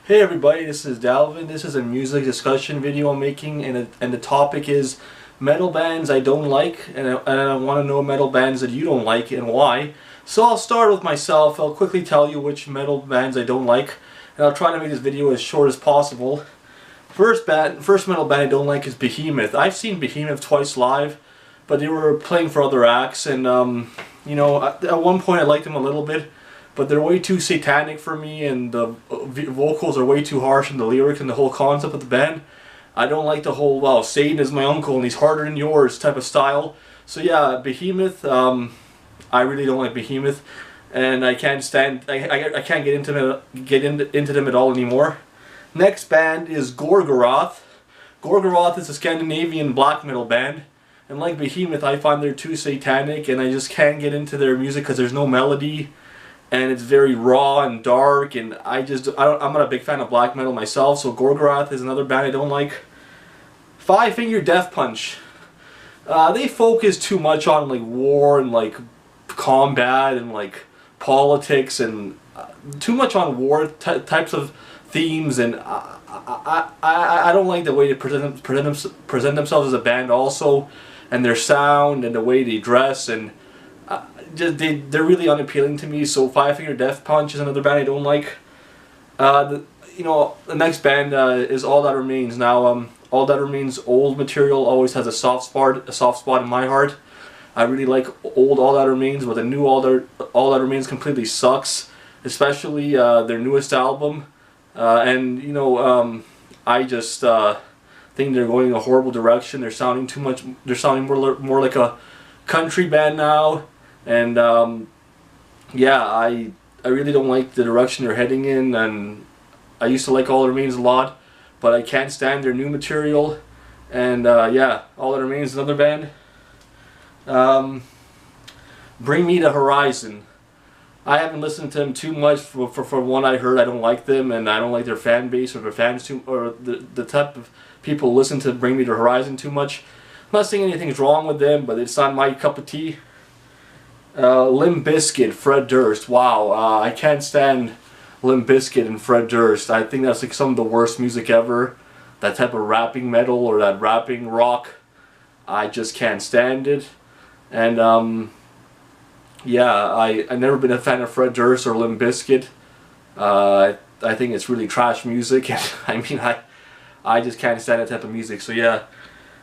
Hey everybody, this is Dalvin. This is a music discussion video I'm making, and the topic is metal bands I don't like, and I want to know metal bands that you don't like and why. So I'll start with myself. I'll quickly tell you which metal bands I don't like, and I'll try to make this video as short as possible. First metal band I don't like is Behemoth. I've seen Behemoth twice live, but they were playing for other acts, and at one point I liked them a little bit. But they're way too satanic for me, and the vocals are way too harsh, and the lyrics and the whole concept of the band. I don't like the whole, well, Satan is my uncle and he's harder than yours type of style. So yeah, Behemoth, I really don't like Behemoth, and I can't stand, I can't get into them at all anymore. Next band is Gorgoroth. Gorgoroth is a Scandinavian black metal band, and like Behemoth, I find they're too satanic, and I just can't get into their music because there's no melody. And it's very raw and dark, and I'm not a big fan of black metal myself, so Gorgoroth is another band I don't like. Five Finger Death Punch. They focus too much on like war and like combat and like politics, and too much on war types of themes, and I don't like the way they present themselves as a band also, and their sound and the way they dress, and they're really unappealing to me. So Five Finger Death Punch is another band I don't like. The next band is All That Remains. Now, All That Remains old material always has a soft spot in my heart. I really like old All That Remains, but the new All That Remains completely sucks, especially their newest album. I just think they're going in a horrible direction. They're sounding too much. They're sounding more like a country band now. And yeah, I really don't like the direction they're heading in, and I used to like All That Remains a lot, but I can't stand their new material. And yeah, All That Remains is another band. Bring Me the Horizon. I haven't listened to them too much. From what I heard, I don't like them, and I don't like their fan base or their fans or the type of people who listen to Bring Me the Horizon too much. I'm not saying anything's wrong with them, but it's not my cup of tea. Limp Bizkit, Fred Durst. Wow, I can't stand Limp Bizkit and Fred Durst. I think that's like some of the worst music ever. That type of rapping metal or that rapping rock, I just can't stand it. And yeah, I've never been a fan of Fred Durst or Limp Bizkit. I think it's really trash music. I mean, I just can't stand that type of music. So yeah.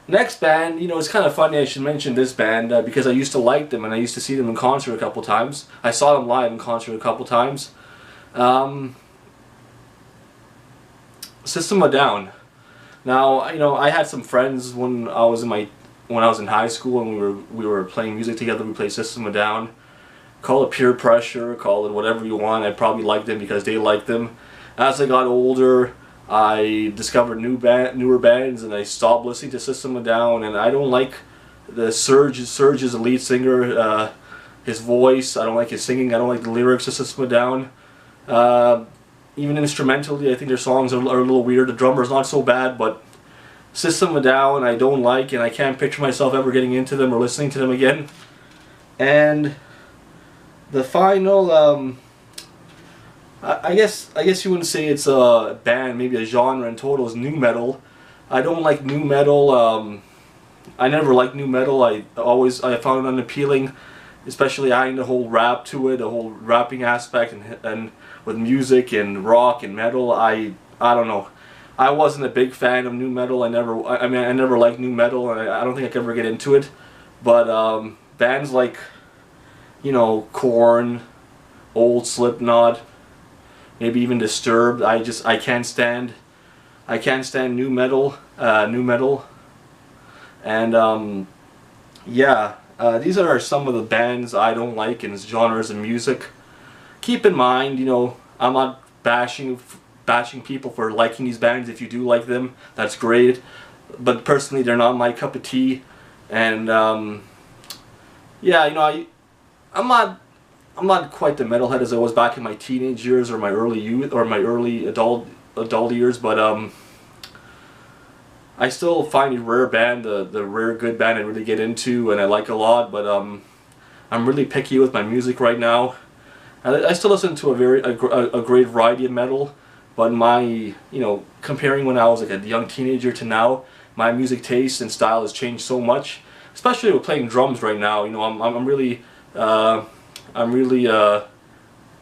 Next band, it's kind of funny I should mention this band because I used to like them and I used to see them in concert a couple times. I saw them live in concert a couple times. System of a Down. Now, I had some friends when I was in high school, and we were playing music together. We played System of a Down. Call it peer pressure, call it whatever you want. I probably liked them because they liked them. As I got older, I discovered newer bands, and I stopped listening to System of a Down, and I don't like the Surge's the lead singer, his voice. I don't like his singing. I don't like the lyrics of System of a Down. Even instrumentally, I think their songs are a little weird. The drummer's not so bad, but System of a Down I don't like, and I can't picture myself ever getting into them or listening to them again. And the final, I guess you wouldn't say it's a band, maybe a genre in total, is nu metal. I don't like nu metal. I never liked nu metal. I found it unappealing, especially adding the whole rap to it, the whole rapping aspect, and with music and rock and metal. I don't know. I wasn't a big fan of nu metal. I never liked nu metal, and I don't think I could ever get into it. But bands like, Korn, old Slipknot, maybe even Disturbed. I can't stand nu metal. And yeah, these are some of the bands I don't like in genres of music. Keep in mind, I'm not bashing people for liking these bands. If you do like them, that's great. But personally, they're not my cup of tea. And yeah, I'm not quite the metalhead as I was back in my teenage years or my early youth or my early adult years, but I still find a rare band, the rare good band I really get into and I like a lot, but I'm really picky with my music right now. I still listen to a great variety of metal, but my, you know, comparing when I was like a young teenager to now, my music taste and style has changed so much. Especially with playing drums right now, you know, I'm really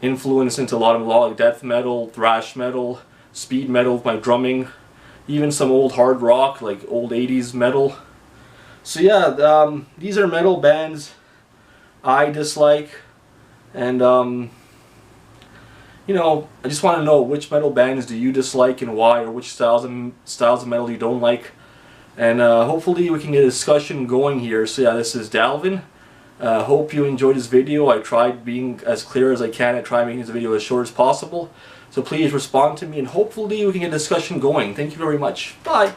influenced into a lot of melodic death metal, thrash metal, speed metal with my drumming, even some old hard rock like old 80s metal. So yeah, these are metal bands I dislike, and you know, I just want to know which metal bands do you dislike and why, or which styles of metal you don't like. And hopefully we can get a discussion going here. So yeah, this is Dalvin. Hope you enjoyed this video. I tried being as clear as I can. I tried making this video as short as possible. So please respond to me, and hopefully we can get a discussion going. Thank you very much. Bye.